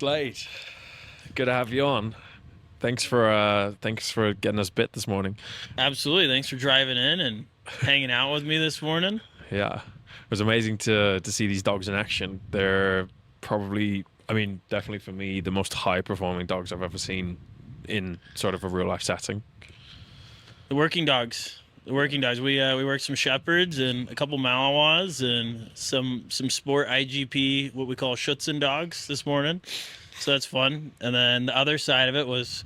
Slade, good to have you on. Thanks for getting us bit this morning. Absolutely. Thanks for driving in and hanging out with me this morning. Yeah, it was amazing to see these dogs in action. They're probably, I mean, definitely for me, the most high performing dogs I've ever seen in sort of a real life setting. The working dogs. The working dogs. We worked some shepherds and a couple Malawas and some sport IGP, what we call Schutzhund dogs this morning. So that's fun. And then the other side of it was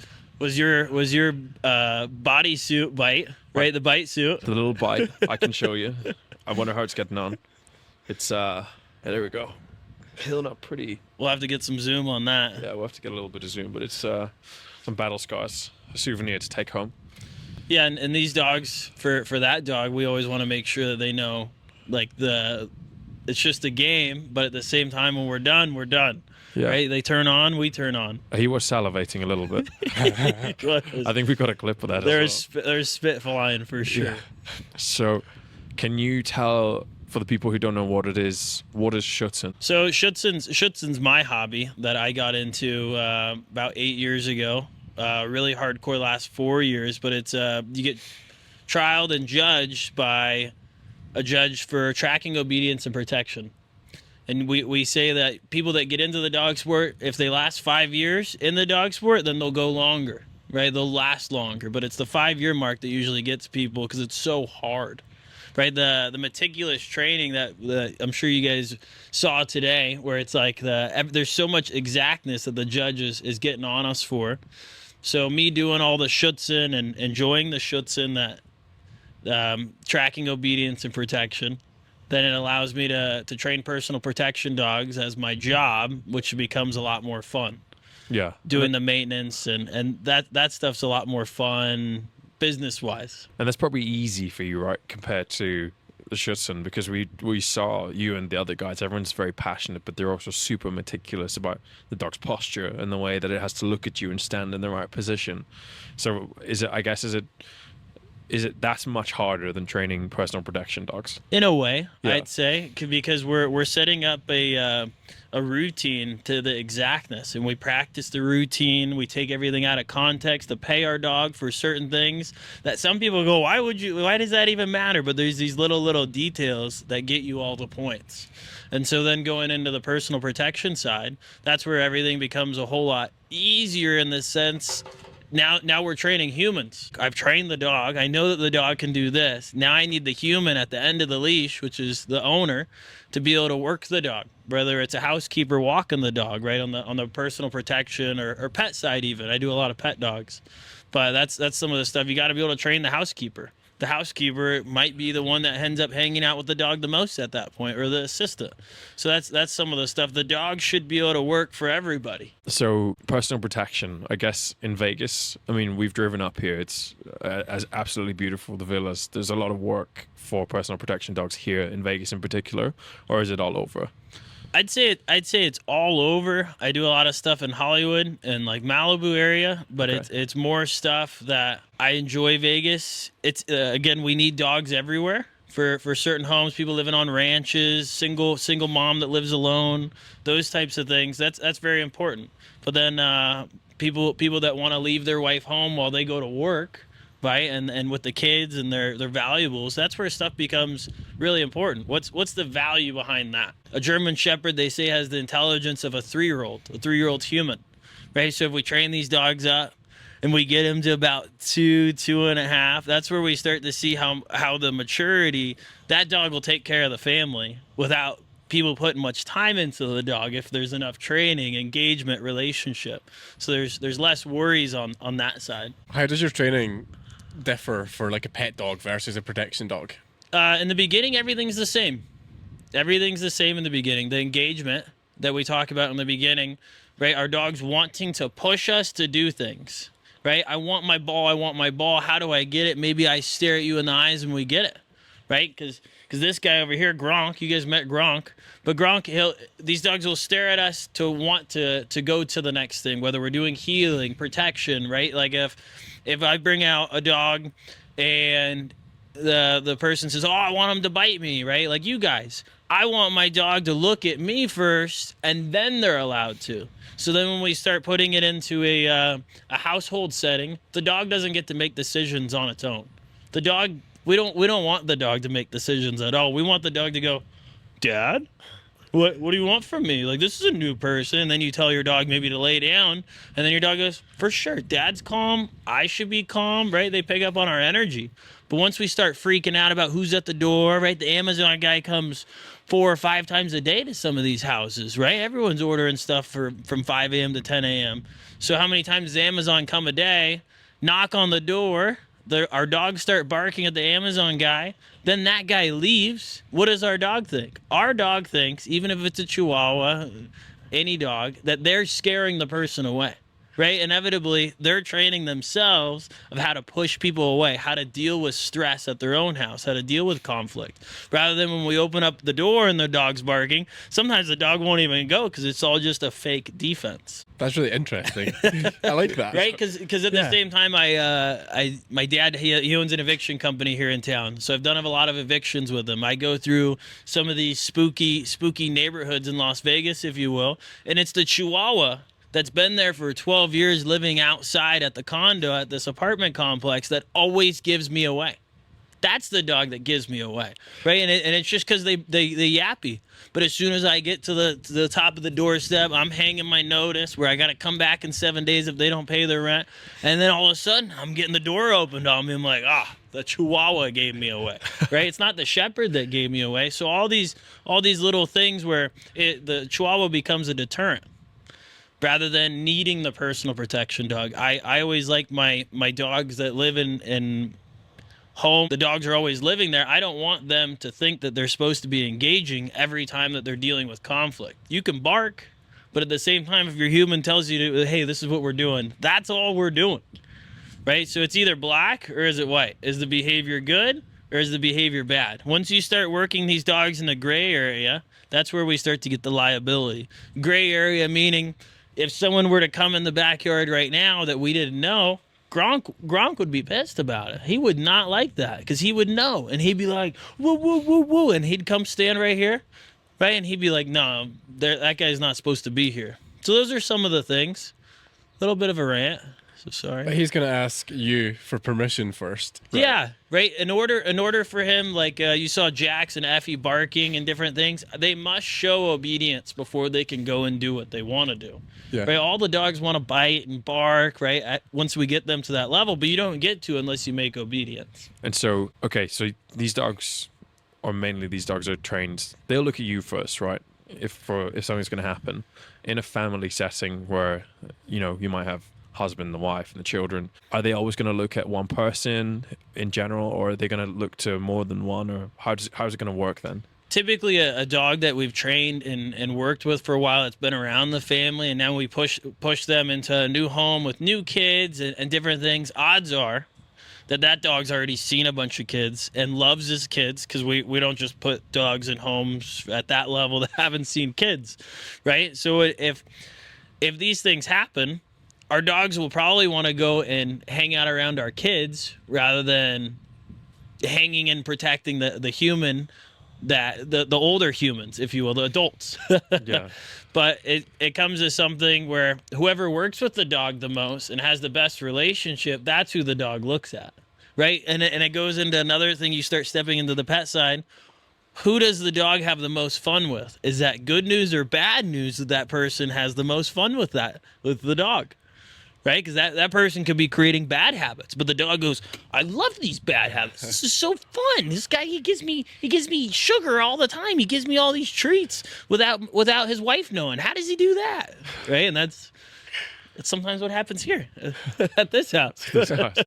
your bodysuit bite, right? The bite suit. The little bite I can show you. I wonder how it's getting on. It's there we go. Healing up pretty. We'll have to get some zoom on that. Yeah, we'll have to get a little bit of zoom, but it's some battle scars, a souvenir to take home. Yeah, and these dogs, for that dog, we always want to make sure that they know, like, it's just a game, but at the same time, when we're done, we're done. Yeah. Right? They turn on, we turn on. He was salivating a little bit. I think we got a clip of that as well. There's spit flying for sure. Yeah. So, can you tell, for the people who don't know what it is, what is Schutzhund? So Schutzhund's my hobby that I got into about 8 years ago. Really hardcore last 4 years, but it's you get trialed and judged by a judge for tracking, obedience, and protection. And we say that people that get into the dog sport, if they last 5 years in the dog sport, then they'll go longer, right? They'll last longer. But it's the 5 year mark that usually gets people because it's so hard, right? The meticulous training that I'm sure you guys saw today, where it's like there's so much exactness that the judge is getting on us for. So me doing all the Schutzhund and enjoying the Schutzhund, that tracking, obedience, and protection, then it allows me to train personal protection dogs as my job, which becomes a lot more fun. Yeah. Doing the maintenance and that stuff's a lot more fun business-wise. And that's probably easy for you, right, compared to the Schutzhund, because we saw you and the other guys, everyone's very passionate, but they're also super meticulous about the dog's posture and the way that it has to look at you and stand in the right position. So is it that's much harder than training personal protection dogs? In a way, Yeah. I'd say, because we're setting up a routine to the exactness, and we practice the routine. We take everything out of context to pay our dog for certain things that some people go, why does that even matter? But there's these little details that get you all the points. And so then going into the personal protection side, that's where everything becomes a whole lot easier in the sense. Now we're training humans. I've trained the dog. I know that the dog can do this. Now I need the human at the end of the leash, which is the owner, to be able to work the dog. Whether it's a housekeeper walking the dog, right, on the personal protection or pet side even. I do a lot of pet dogs. But that's some of the stuff. You got to be able to train the housekeeper. The housekeeper might be the one that ends up hanging out with the dog the most at that point, or the assistant. So that's some of the stuff. The dog should be able to work for everybody. So personal protection, I guess in Vegas, I mean, we've driven up here. It's as absolutely beautiful, the villas. There's a lot of work for personal protection dogs here in Vegas in particular, or is it all over? I'd say it's all over. I do a lot of stuff in Hollywood and like Malibu area, but Okay. it's more stuff that I enjoy Vegas. It's again, we need dogs everywhere for certain homes, people living on ranches, single mom that lives alone, those types of things. That's very important. But then people that want to leave their wife home while they go to work, right? And with the kids and their valuables, that's where stuff becomes really important. What's the value behind that? A German Shepherd, they say, has the intelligence of a 3-year-old human, right? So if we train these dogs up and we get them to about 2.5, that's where we start to see how the maturity, that dog will take care of the family without people putting much time into the dog if there's enough training, engagement, relationship. So there's less worries on that side. How does your training differ for like a pet dog versus a protection dog? In the beginning, everything's the same. Everything's the same in the beginning. The engagement that we talk about in the beginning, right? Our dog's wanting to push us to do things, right? I want my ball. How do I get it? Maybe I stare at you in the eyes and we get it, right? Because this guy over here, Gronk, you guys met Gronk, but Gronk, these dogs will stare at us to want to go to the next thing, whether we're doing healing, protection, right? Like if I bring out a dog and the person says, oh, I want him to bite me, right? Like you guys, I want my dog to look at me first, and then they're allowed to. So then when we start putting it into a household setting, the dog doesn't get to make decisions on its own. The dog, we don't want the dog to make decisions at all. We want the dog to go, Dad, what do you want from me? Like, this is a new person. And then you tell your dog maybe to lay down, and then your dog goes, for sure, Dad's calm, I should be calm, right? They pick up on our energy. But once we start freaking out about who's at the door, right? The Amazon guy comes 4 or 5 times a day to some of these houses, right? Everyone's ordering stuff from 5 a.m. to 10 a.m. So how many times does Amazon come a day, knock on the door, our dogs start barking at the Amazon guy, then that guy leaves. What does our dog think? Our dog thinks, even if it's a Chihuahua, any dog, that they're scaring the person away. Right? Inevitably, they're training themselves of how to push people away, how to deal with stress at their own house, how to deal with conflict. Rather than when we open up the door and the dog's barking, sometimes the dog won't even go because it's all just a fake defense. That's really interesting. I like that. Right? Because at the same time, my dad, he owns an eviction company here in town. So I've done a lot of evictions with him. I go through some of these spooky neighborhoods in Las Vegas, if you will, and it's the Chihuahua that's been there for 12 years living outside at the condo at this apartment complex that always gives me away. That's the dog that gives me away, right? And it's just because they yappy. But as soon as I get to the top of the doorstep, I'm hanging my notice where I got to come back in 7 days if they don't pay their rent. And then all of a sudden, I'm getting the door opened on me. I'm like, the Chihuahua gave me away, right? It's not the Shepherd that gave me away. So all these little things where the Chihuahua becomes a deterrent, rather than needing the personal protection dog. I always like my dogs that live in home. The dogs are always living there. I don't want them to think that they're supposed to be engaging every time that they're dealing with conflict. You can bark, but at the same time, if your human tells you to, hey, this is what we're doing, that's all we're doing, right? So it's either black or is it white? Is the behavior good or is the behavior bad? Once you start working these dogs in the gray area, that's where we start to get the liability. Gray area meaning if someone were to come in the backyard right now that we didn't know, Gronk would be pissed about it. He would not like that because he would know. And he'd be like, woo, woo, woo, woo. And he'd come stand right here, right? And he'd be like, no, that guy's not supposed to be here. So those are some of the things. A little bit of a rant. So sorry. But he's going to ask you for permission first. Right? Yeah, right. In order for him, like you saw Jax and Effie barking and different things, they must show obedience before they can go and do what they want to do. Yeah. Right. All the dogs want to bite and bark, right? Once we get them to that level, but you don't get to unless you make obedience. And so, okay, so these dogs, or mainly these dogs are trained. They'll look at you first, right? If something's going to happen in a family setting where you might have husband, the wife, and the children. Are they always going to look at one person in general, or are they going to look to more than one, or how's it going to work then? Typically a dog that we've trained and worked with for a while, it's been around the family, and now we push them into a new home with new kids and different things. Odds are that dog's already seen a bunch of kids and loves his kids, because we don't just put dogs in homes at that level that haven't seen kids, right? So if these things happen, our dogs will probably want to go and hang out around our kids rather than hanging and protecting the human, that the older humans, if you will, the adults. Yeah. But it comes as something where whoever works with the dog the most and has the best relationship, that's who the dog looks at, right? And it goes into another thing. You start stepping into the pet side. Who does the dog have the most fun with? Is that good news or bad news that person has the most fun with the dog? Right? Because that person could be creating bad habits, but the dog goes, I love these bad habits. This is so fun. This guy, he gives me sugar all the time. He gives me all these treats without his wife knowing. How does he do that? Right? And that's sometimes what happens here at this house.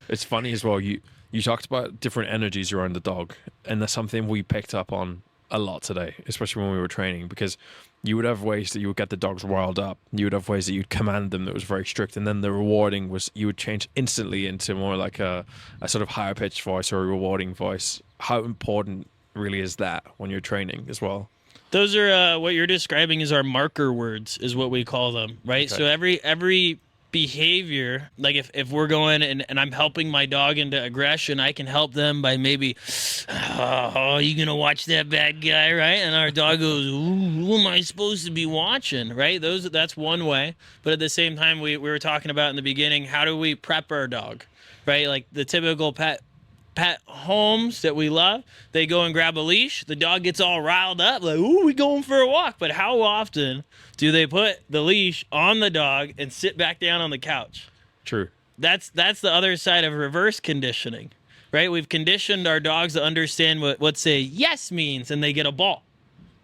It's funny as well. You talked about different energies around the dog, and that's something we picked up on a lot today, especially when we were training, because you would have ways that you would get the dogs riled up. You would have ways that you'd command them that was very strict, and then the rewarding was you would change instantly into more like a sort of higher pitched voice or a rewarding voice. How important really is that when you're training as well? Those are what you're describing is our marker words, is what we call them, right? Okay. So every behavior, like if we're going and I'm helping my dog into aggression, I can help them by maybe, oh, you gonna watch that bad guy, right? And our dog goes, ooh, who am I supposed to be watching, right? That's one way. But at the same time, we were talking about in the beginning, how do we prep our dog, right? Like the typical pet homes that we love, they go and grab a leash, the dog gets all riled up, like, ooh, we going for a walk. But how often do they put the leash on the dog and sit back down on the couch? True. That's the other side of reverse conditioning, right? We've conditioned our dogs to understand what say yes means, and they get a ball,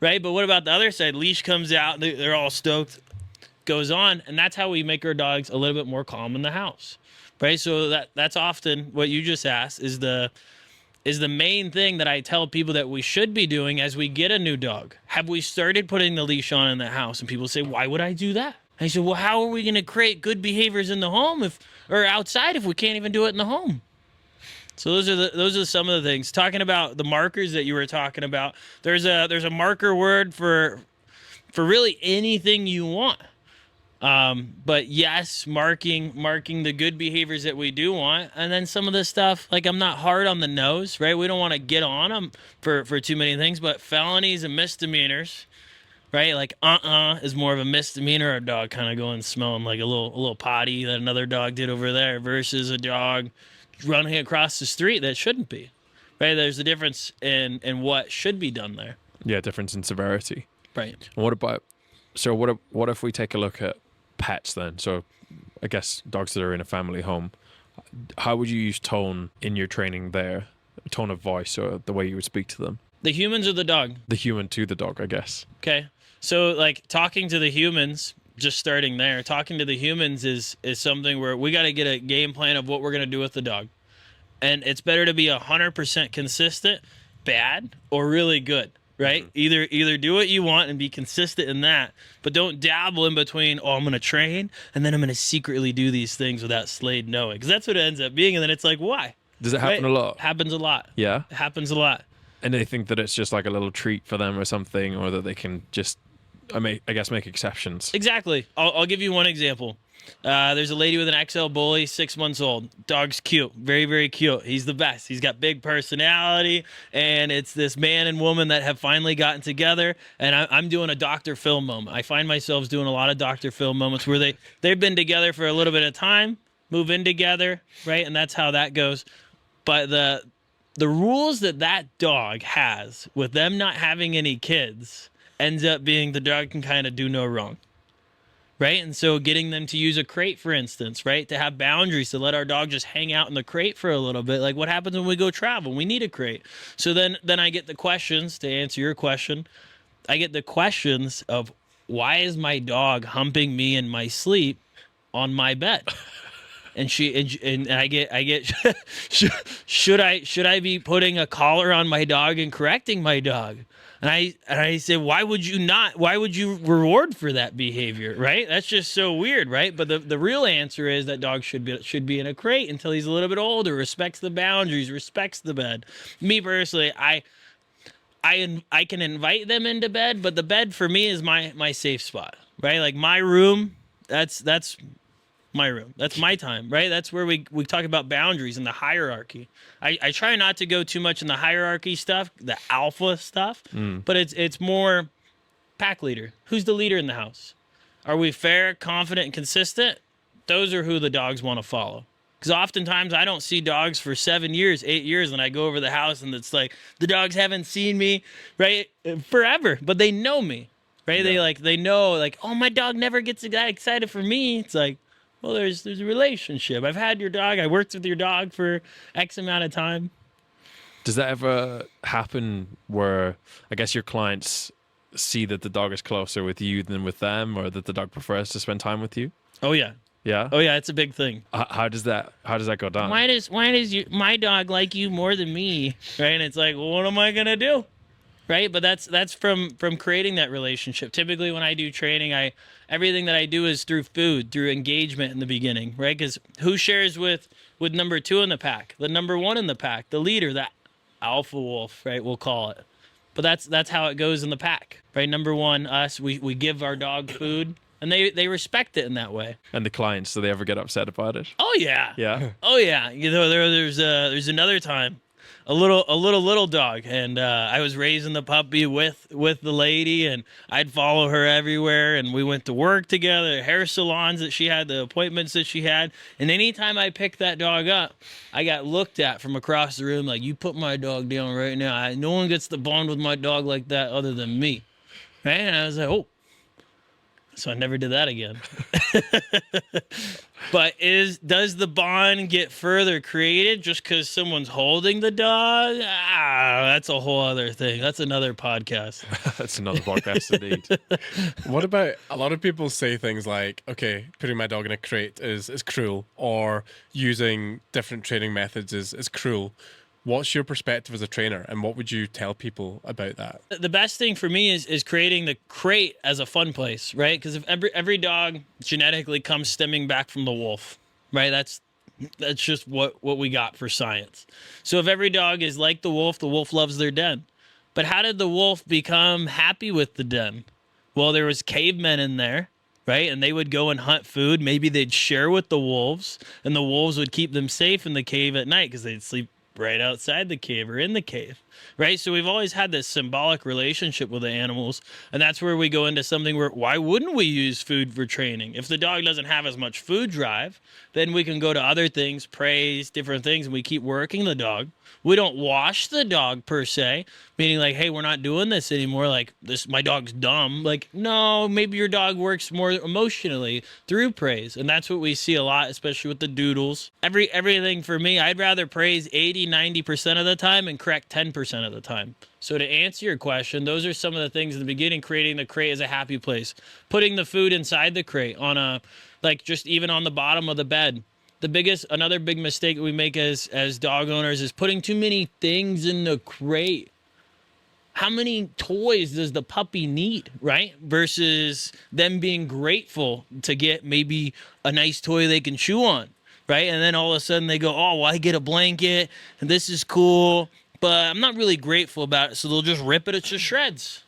right? But what about the other side? Leash comes out, they're all stoked, goes on, and that's how we make our dogs a little bit more calm in the house. Right, so that's often what you just asked is the main thing that I tell people that we should be doing as we get a new dog. Have we started putting the leash on in the house? And people say, why would I do that? I said, well, how are we going to create good behaviors in the home or outside if we can't even do it in the home? So those are some of the things. Talking about the markers that you were talking about, there's a marker word for really anything you want. But yes, marking the good behaviors that we do want. And then some of the stuff, like I'm not hard on the nose, right? We don't want to get on them for too many things, but felonies and misdemeanors, right? Like, is more of a misdemeanor. A dog kind of going smelling like a little potty that another dog did over there versus a dog running across the street that shouldn't be, right? There's a difference in what should be done there. Yeah, difference in severity. Right. And what if we take a look at pets then? So I guess dogs that are in a family home, how would you use tone in your training there? Tone of voice or the way you would speak to them? The humans or the dog? The human to the dog, I guess. Okay. So like talking to the humans, just starting there, talking to the humans is something where we got to get a game plan of what we're going to do with the dog. And it's better to be 100% consistent, bad, or really good. Right? Mm-hmm. Either do what you want and be consistent in that, but don't dabble in between, oh, I'm going to train and then I'm going to secretly do these things without Slade knowing. Because that's what it ends up being. And then it's like, why? Does it happen a lot? Happens a lot. Yeah? It happens a lot. And they think that it's just like a little treat for them or something, or that they can just, I guess, make exceptions. Exactly. I'll give you one example. There's a lady with an XL bully, 6 months old. Dog's cute, very, very cute. He's the best. He's got big personality, and it's this man and woman that have finally gotten together, and I'm doing a Dr. Phil moment. I find myself doing a lot of Dr. Phil moments where they've been together for a little bit of time, move in together, right? And that's how that goes. But the rules that dog has with them not having any kids ends up being the dog can kind of do no wrong. Right? And so getting them to use a crate, for instance, right? To have boundaries, to let our dog just hang out in the crate for a little bit. Like what happens when we go travel? We need a crate. So then I get the questions, to answer your question. I get the questions of, why is my dog humping me in my sleep on my bed? And I get should I be putting a collar on my dog and correcting my dog? And I said, why would you reward for that behavior, right? That's just so weird, right? But the real answer is that dog should be in a crate until he's a little bit older, respects the boundaries, respects the bed. Me personally, I can invite them into bed, but the bed for me is my safe spot, right? Like my room, that's my room. That's my time, right? That's where we talk about boundaries and the hierarchy. I try not to go too much in the hierarchy stuff, the alpha stuff, but it's more pack leader. Who's the leader in the house? Are we fair, confident, and consistent? Those are who the dogs want to follow. Because oftentimes I don't see dogs for 7 years, 8 years, and I go over the house and it's like the dogs haven't seen me, right, forever, but they know me, right? Yeah. They know, like, oh, my dog never gets that excited for me. It's like, well, there's a relationship. I've had your dog. I worked with your dog for X amount of time. Does that ever happen where, I guess, your clients see that the dog is closer with you than with them, or that the dog prefers to spend time with you? Oh, yeah. Yeah? Oh, yeah, it's a big thing. How does that go down? Why does my dog like you more than me? Right? And it's like, well, what am I going to do? Right? But that's from creating that relationship. Typically when I do training, everything that I do is through food, through engagement in the beginning, right? Because who shares with number 2 in the pack, the number 1 in the pack, the leader, that alpha wolf, right? We'll call it. But that's how it goes in the pack, right? Number 1, us, we give our dog food, and they respect it in that way. And the clients, do they ever get upset about it? Oh yeah. Yeah. Oh yeah. You know, there's another time, a little dog, and I was raising the puppy with the lady, and I'd follow her everywhere, and we went to work together, hair salons that she had, the appointments that she had, and anytime I picked that dog up, I got looked at from across the room like, you put my dog down right now. No one gets to bond with my dog like that other than me. Right? And I was like, oh. So I never did that again. But does the bond get further created just because someone's holding the dog? That's a whole other thing. That's another podcast. That's another podcast indeed. What about, a lot of people say things like, okay, putting my dog in a crate is cruel, or using different training methods is cruel. What's your perspective as a trainer, and what would you tell people about that? The best thing for me is creating the crate as a fun place, right? Because if every dog genetically comes stemming back from the wolf, right? That's just what we got for science. So if every dog is like the wolf loves their den. But how did the wolf become happy with the den? Well, there was cavemen in there, right? And they would go and hunt food. Maybe they'd share with the wolves, and the wolves would keep them safe in the cave at night because they'd sleep right outside the cave or in the cave, right? So we've always had this symbolic relationship with the animals, and that's where we go into something where, why wouldn't we use food for training? If the dog doesn't have as much food drive, then we can go to other things, praise, different things, and we keep working the dog. We don't wash the dog per se, meaning like, hey, we're not doing this anymore. Like, this, my dog's dumb. Like, no, maybe your dog works more emotionally through praise. And that's what we see a lot, especially with the doodles. Everything for me, I'd rather praise 80, 90% of the time and correct 10% of the time. So to answer your question, those are some of the things in the beginning, creating the crate as a happy place, putting the food inside the crate on a, like just even on the bottom of the bed. Another big mistake we make as dog owners is putting too many things in the crate. How many toys does the puppy need, right? Versus them being grateful to get maybe a nice toy they can chew on, right? And then all of a sudden they go, oh, well, I get a blanket and this is cool, but I'm not really grateful about it. So they'll just rip it to shreds,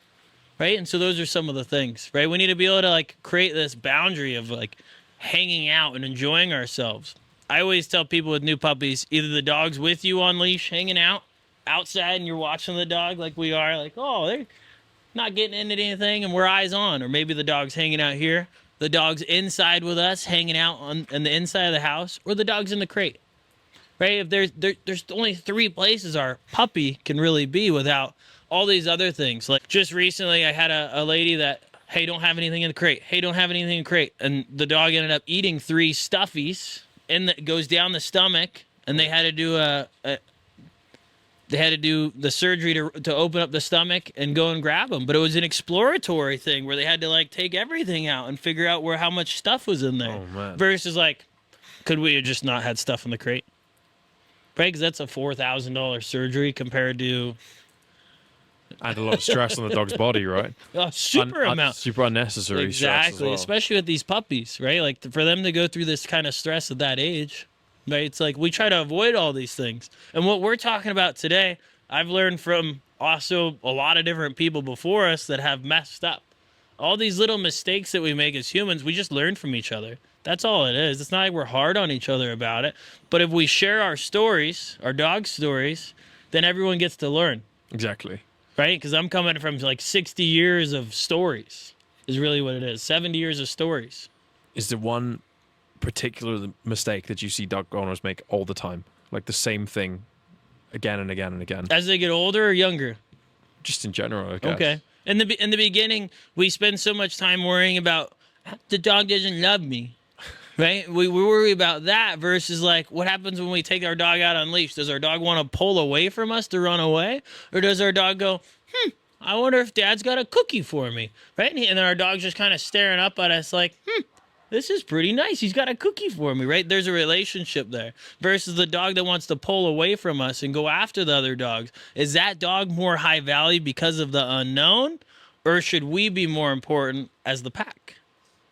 right? And so those are some of the things, right? We need to be able to like create this boundary of like hanging out and enjoying ourselves. I always tell people with new puppies, either the dog's with you on leash, hanging out outside, and you're watching the dog like we are, like, oh, they're not getting into anything, and we're eyes on. Or maybe the dog's hanging out here, the dog's inside with us, hanging out on the inside of the house, or the dog's in the crate, right? If there's only 3 places our puppy can really be without all these other things. Like just recently, I had a lady that, hey, don't have anything in the crate. Hey, don't have anything in the crate. And the dog ended up eating 3 stuffies, and it goes down the stomach, and they had to do the surgery to open up the stomach and go and grab them. But it was an exploratory thing where they had to like take everything out and figure out how much stuff was in there. Oh, man. Versus like, could we have just not had stuff in the crate? Right? Because that's a $4,000 surgery compared to And a lot of stress on the dog's body, right? a super amount. Super unnecessary stress as Exactly, well. especially with these puppies, right? Like for them to go through this kind of stress at that age, right? It's like we try to avoid all these things. And what we're talking about today, I've learned from also a lot of different people before us that have messed up. All these little mistakes that we make as humans, we just learn from each other. That's all it is. It's not like we're hard on each other about it. But if we share our stories, our dog stories, then everyone gets to learn. Exactly. Right? Because I'm coming from like 60 years of stories is really what it is. 70 years of stories. Is there one particular mistake that you see dog owners make all the time? Like the same thing again and again and again? As they get older or younger? Just in general, I guess. Okay. In the beginning, we spend so much time worrying about the dog doesn't love me. Right? We worry about that versus like what happens when we take our dog out on leash? Does our dog want to pull away from us to run away? Or does our dog go, I wonder if dad's got a cookie for me, right? And then our dog's just kind of staring up at us like, this is pretty nice. He's got a cookie for me, right? There's a relationship there versus the dog that wants to pull away from us and go after the other dogs. Is that dog more high value because of the unknown, or should we be more important as the pack?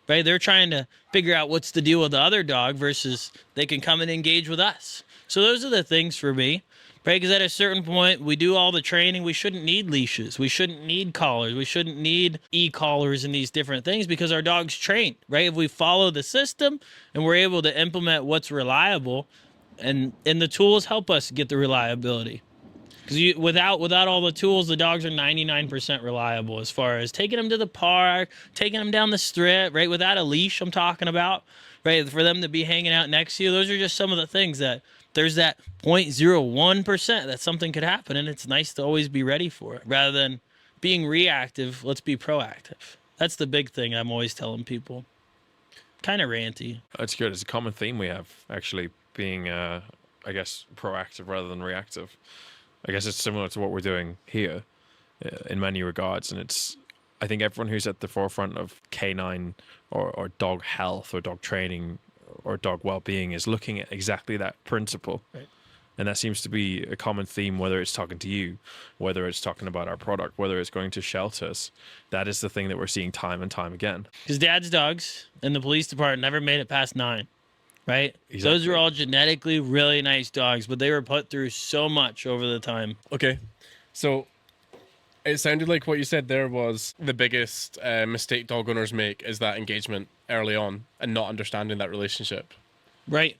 Right? They're trying to figure out what's the deal with the other dog versus they can come and engage with us. So those are the things for me. right? Because at a certain point, we do all the training. We shouldn't need leashes. We shouldn't need collars. We shouldn't need e-collars and these different things because our dog's trained, right? If we follow the system and we're able to implement what's reliable, and the tools help us get the reliability. Because without all the tools, the dogs are 99% reliable as far as taking them to the park, taking them down the strip, right? Without a leash, I'm talking about, right? For them to be hanging out next to you, those are just some of the things that there's that 0.01% that something could happen, and it's nice to always be ready for it. Rather than being reactive, let's be proactive. That's the big thing I'm always telling people. Kind of ranty. That's good. It's a common theme we have, actually, being, I guess, proactive rather than reactive. I guess it's similar to what we're doing here in many regards. And I think everyone who's at the forefront of canine or dog health or dog training or dog well-being is looking at exactly that principle. Right. And that seems to be a common theme, whether it's talking to you, whether it's talking about our product, whether it's going to shelters. That is the thing that we're seeing time and time again. Because Dad's dogs in the police department never made it past 9. Right? Exactly. Those were all genetically really nice dogs, but they were put through so much over the time. Okay. So it sounded like what you said there was the biggest mistake dog owners make is that engagement early on and not understanding that relationship. Right.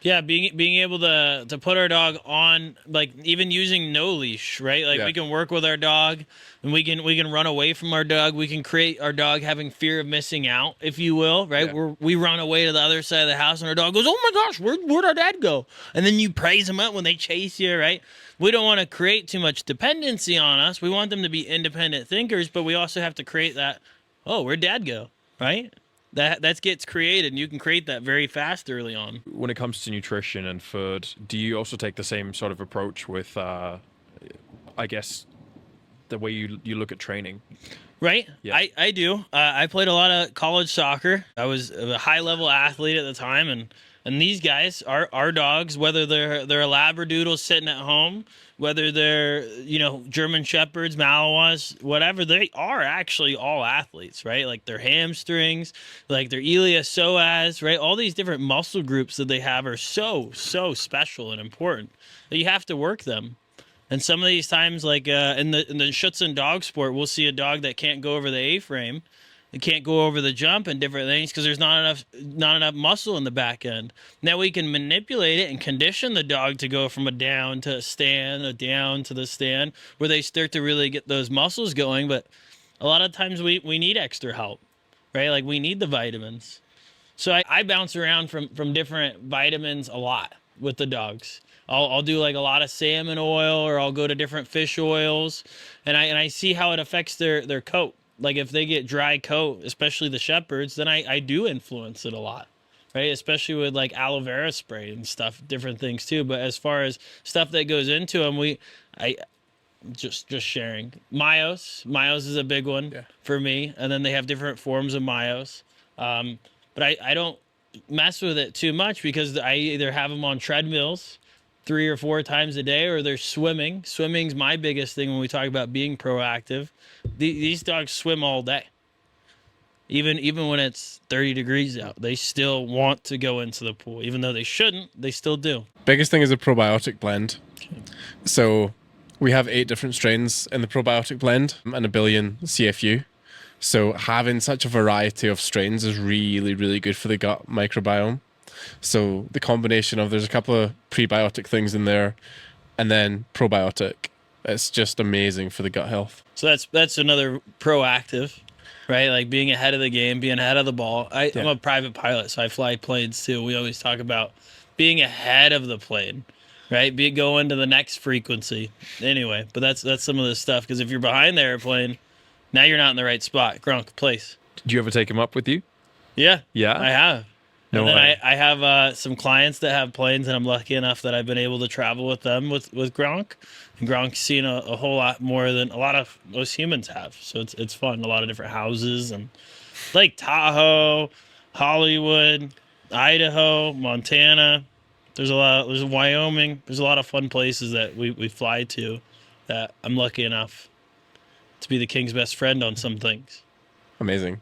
Yeah, being able to put our dog on, like, even using no leash, right? Like, we can work with our dog, and we can run away from our dog. We can create our dog having fear of missing out, if you will, right? Yeah. We run away to the other side of the house, and our dog goes, "Oh my gosh, where'd our dad go?" And then you praise them up when they chase you, right? We don't want to create too much dependency on us. We want them to be independent thinkers, but we also have to create that, oh, where'd Dad go, right? That gets created, and you can create that very fast early on. When it comes to nutrition and food, do you also take the same sort of approach with, I guess, the way you look at training? Right? Yeah. I do. I played a lot of college soccer. I was a high-level athlete at the time, and these guys, our dogs, whether they're a Labradoodle sitting at home, whether they're, German Shepherds, Malinois, whatever, they are actually all athletes, right? Like their hamstrings, like their iliopsoas, right? All these different muscle groups that they have are so special and important that you have to work them. And some of these times, like in the Schutzhund dog sport, we'll see a dog that can't go over the A-frame. It can't go over the jump and different things because there's not enough muscle in the back end. Now we can manipulate it and condition the dog to go from a down to a stand, a down to the stand, where they start to really get those muscles going. But a lot of times we need extra help, right? Like we need the vitamins. So I bounce around from different vitamins a lot with the dogs. I'll do like a lot of salmon oil, or I'll go to different fish oils, and I see how it affects their coat. Like if they get dry coat, especially the Shepherds, then I do influence it a lot, right? Especially with like aloe vera spray and stuff, different things too. But as far as stuff that goes into them, I just sharing. Myos is a big one for me, and then they have different forms of Myos. But I don't mess with it too much because I either have them on treadmills 3 or 4 times a day, or they're swimming. Swimming's my biggest thing when we talk about being proactive. These dogs swim all day. Even when it's 30 degrees out, they still want to go into the pool. Even though they shouldn't, they still do. Biggest thing is a probiotic blend. Okay. So we have 8 different strains in the probiotic blend and 1 billion CFU. So having such a variety of strains is really, really good for the gut microbiome. So the combination of, there's a couple of prebiotic things in there and then probiotic, it's just amazing for the gut health. So that's another proactive, right? Like being ahead of the game, being ahead of the ball. I'm a private pilot, so I fly planes too. We always talk about being ahead of the plane, right? Going to the next frequency. Anyway, but that's some of the stuff, because if you're behind the airplane, now you're not in the right spot. Gronk, place. Did you ever take him up with you? Yeah. Yeah? I have. No and then way. I have some clients that have planes, and I'm lucky enough that I've been able to travel with them with Gronk. And Gronk's seen a whole lot more than a lot of most humans have. So it's fun. A lot of different houses, and Lake Tahoe, Hollywood, Idaho, Montana. There's Wyoming. There's a lot of fun places that we fly to that I'm lucky enough to be the king's best friend on some things. Amazing.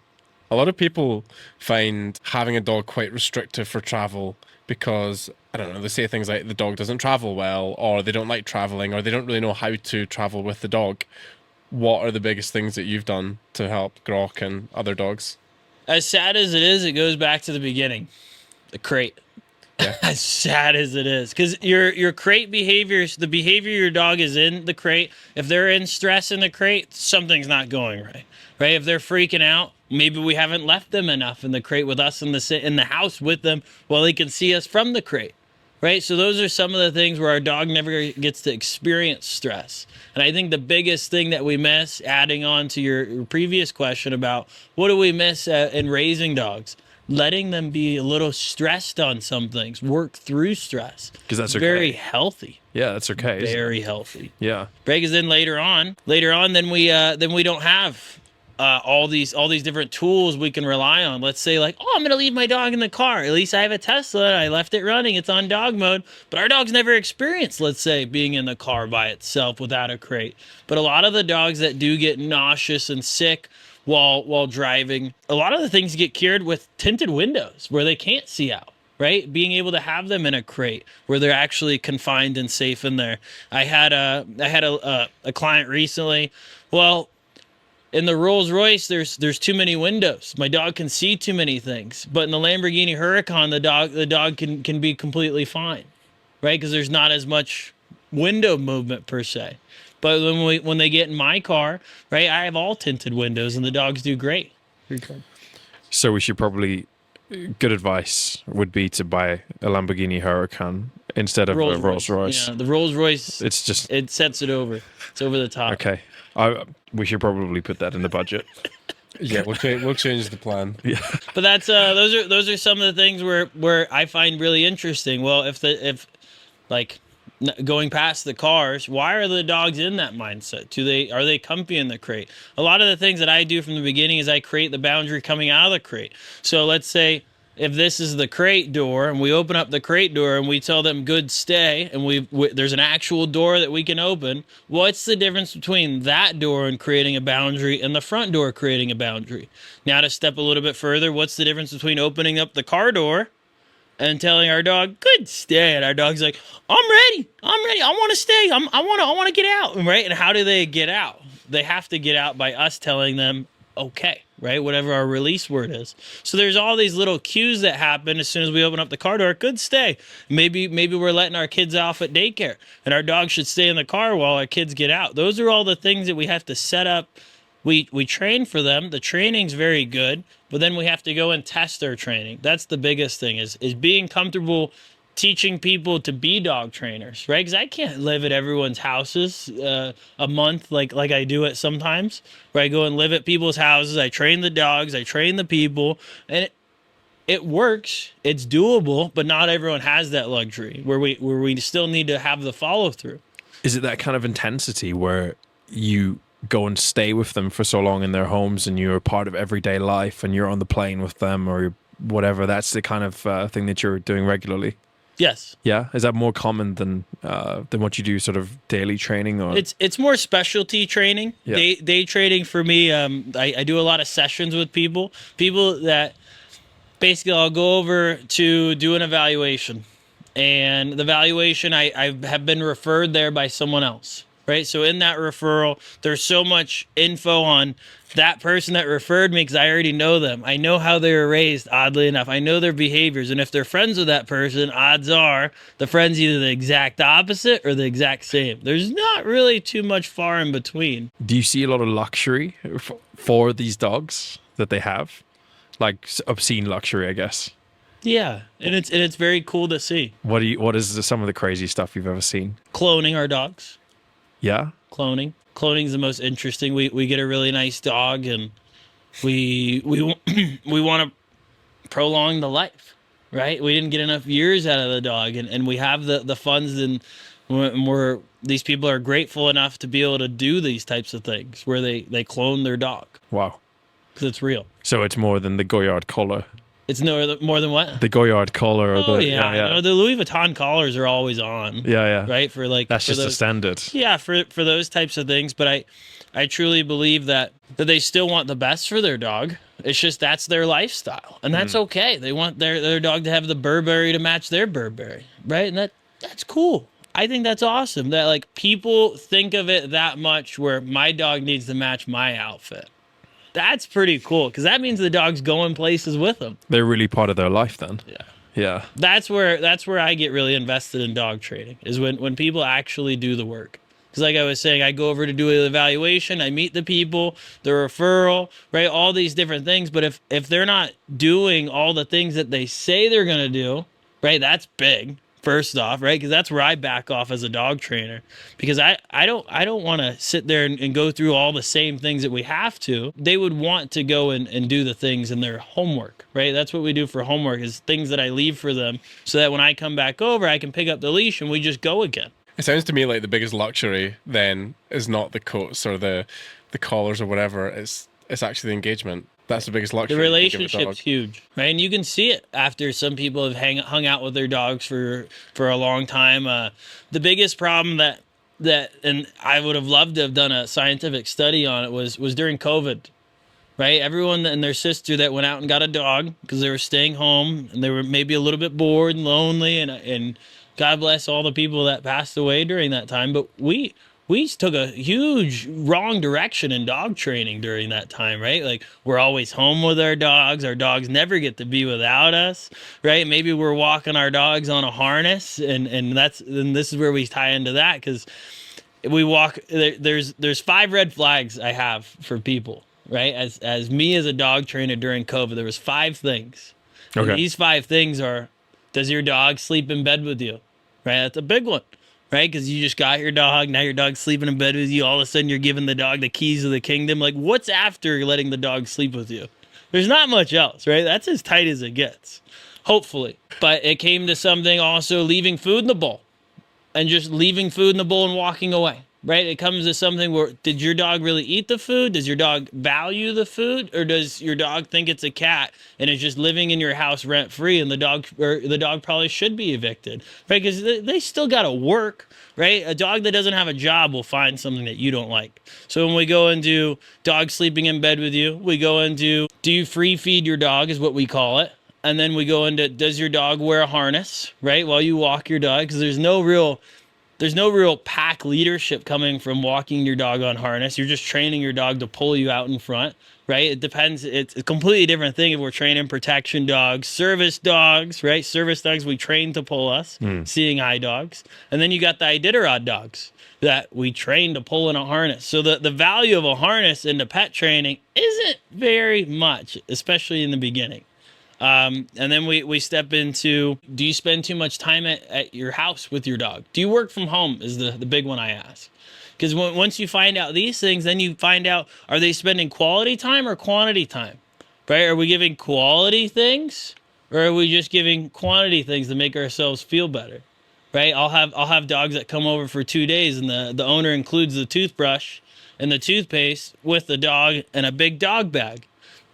A lot of people find having a dog quite restrictive for travel because I don't know, they say things like the dog doesn't travel well, or they don't like traveling, or they don't really know how to travel with the dog. What are the biggest things that you've done to help Grok and other dogs? As sad as it is, it goes back to the beginning, the crate. Yeah. As sad as it is, because your crate behaviors, the behavior your dog is in the crate, if they're in stress in the crate, something's not going right. Right? If they're freaking out, maybe we haven't left them enough in the crate with us in the house with them while they can see us from the crate. Right? So those are some of the things where our dog never gets to experience stress. And I think the biggest thing that we miss, adding on to your previous question about what do we miss in raising dogs, letting them be a little stressed on some things, work through stress. Because that's okay. Very healthy. Yeah, that's okay. Very healthy. Yeah. Right? Because then later on, then we don't have all these different tools we can rely on. Let's say like, oh, I'm gonna leave my dog in the car. At least I have a Tesla. I left it running. It's on dog mode. But our dog's never experienced, let's say, being in the car by itself without a crate. But a lot of the dogs that do get nauseous and sick while driving, a lot of the things get cured with tinted windows where they can't see out. Right? Being able to have them in a crate where they're actually confined and safe in there. I had a client recently. Well, in the Rolls Royce, there's too many windows. My dog can see too many things. But in the Lamborghini Huracan, the dog can be completely fine, right? Because there's not as much window movement per se. But when they get in my car, right, I have all tinted windows, and the dogs do great. So we should probably, good advice would be to buy a Lamborghini Huracan instead of a Rolls Royce. Yeah, the Rolls Royce. It's just, it sets it over. It's over the top. okay. We should probably put that in the budget. Yeah, we'll change the plan. Yeah. But that's those are some of the things where I find really interesting. Well, if going past the cars, why are the dogs in that mindset? Are they comfy in the crate? A lot of the things that I do from the beginning is I create the boundary coming out of the crate. So let's say if this is the crate door and we open up the crate door and we tell them good stay, and there's an actual door that we can open, what's the difference between that door and creating a boundary and the front door creating a boundary? Now to step a little bit further, what's the difference between opening up the car door and telling our dog good stay, and our dog's like, I'm ready, I want to stay, I want to get out, right? And how do they get out? They have to get out by us telling them okay, right? Whatever our release word is. So there's all these little cues that happen as soon as we open up the car door. Good stay. Maybe we're letting our kids off at daycare and our dog should stay in the car while our kids get out. Those are all the things that we have to set up. We train for them. The training's very good, but then we have to go and test their training. That's the biggest thing is being comfortable teaching people to be dog trainers, right? Because I can't live at everyone's houses a month like I do it sometimes, where I go and live at people's houses. I train the dogs, I train the people, and it works. It's doable, but not everyone has that luxury where we still need to have the follow through. Is it that kind of intensity where you go and stay with them for so long in their homes and you're a part of everyday life and you're on the plane with them or whatever? That's the kind of thing that you're doing regularly? Yes. Yeah. Is that more common than what you do, sort of daily training? Or it's more specialty training. Yeah. Day trading for me. I do a lot of sessions with people that basically I'll go over to do an evaluation, and the evaluation I have been referred there by someone else. Right. So in that referral, there's so much info on that person that referred me because I already know them. I know how they were raised, oddly enough. I know their behaviors. And if they're friends with that person, odds are the friend's either the exact opposite or the exact same. There's not really too much far in between. Do you see a lot of luxury for these dogs that they have? Like obscene luxury, I guess. Yeah. And it's very cool to see. What is some of the crazy stuff you've ever seen? Cloning our dogs. Yeah. Cloning is the most interesting. We get a really nice dog and we want to prolong the life, right? We didn't get enough years out of the dog, and we have the funds, and these people are grateful enough to be able to do these types of things where they clone their dog. Wow. Because it's real. So it's more than the Goyard collar. It's more than what? The Goyard collar. Or yeah. The Louis Vuitton collars are always on. Yeah. Right? That's just a standard. Yeah, for those types of things. But I truly believe that that they still want the best for their dog. It's just that's their lifestyle, and that's okay. They want their dog to have the Burberry to match their Burberry, right? And that's cool. I think that's awesome that like people think of it that much where my dog needs to match my outfit. That's pretty cool because that means the dog's going places with them. They're really part of their life then. Yeah. Yeah. That's where I get really invested in dog training is when people actually do the work. Because like I was saying, I go over to do an evaluation, I meet the people, the referral, right? All these different things. But if they're not doing all the things that they say they're gonna do, right? That's big. First off, right? Because that's where I back off as a dog trainer. Because I don't want to sit there and go through all the same things that we have to. They would want to go and do the things in their homework, right? That's what we do for homework is things that I leave for them so that when I come back over, I can pick up the leash and we just go again. It sounds to me like the biggest luxury then is not the coats or the collars or whatever. It's actually the engagement. That's the biggest luxury. The relationship's huge, right? And you can see it after some people have hung out with their dogs for a long time. The biggest problem that and I would have loved to have done a scientific study on it was during COVID, right? Everyone and their sister that went out and got a dog because they were staying home and they were maybe a little bit bored and lonely, and God bless all the people that passed away during that time. But we took a huge wrong direction in dog training during that time, right? Like we're always home with our dogs. Our dogs never get to be without us, right? Maybe we're walking our dogs on a harness, and this is where we tie into that because we walk. There's 5 red flags I have for people, right? As me as a dog trainer during COVID, there was 5 things. Okay. And these 5 things are: does your dog sleep in bed with you? Right, that's a big one. Right? Because you just got your dog. Now your dog's sleeping in bed with you. All of a sudden, you're giving the dog the keys of the kingdom. Like, what's after letting the dog sleep with you? There's not much else, right? That's as tight as it gets, hopefully. But it came to something also leaving food in the bowl and just leaving food in the bowl and walking away, right? It comes to something where did your dog really eat the food? Does your dog value the food? Or does your dog think it's a cat and is just living in your house rent free and the dog probably should be evicted, right? Because they still got to work, right? A dog that doesn't have a job will find something that you don't like. So when we go and do dog sleeping in bed with you, we go and do you free feed your dog is what we call it. And then we go into, does your dog wear a harness, right? While you walk your dog, because there's no real pack leadership coming from walking your dog on harness. You're just training your dog to pull you out in front, right? It depends. It's a completely different thing if we're training protection dogs, service dogs, right? Service dogs we train to pull us, seeing eye dogs. And then you got the Iditarod dogs that we train to pull in a harness. So the value of a harness into pet training isn't very much, especially in the beginning. And then we step into, do you spend too much time at your house with your dog? Do you work from home is the big one I ask. Because once you find out these things, then you find out, are they spending quality time or quantity time, right? Are we giving quality things or are we just giving quantity things to make ourselves feel better, right? I'll have dogs that come over for 2 days and the owner includes the toothbrush and the toothpaste with the dog and a big dog bag.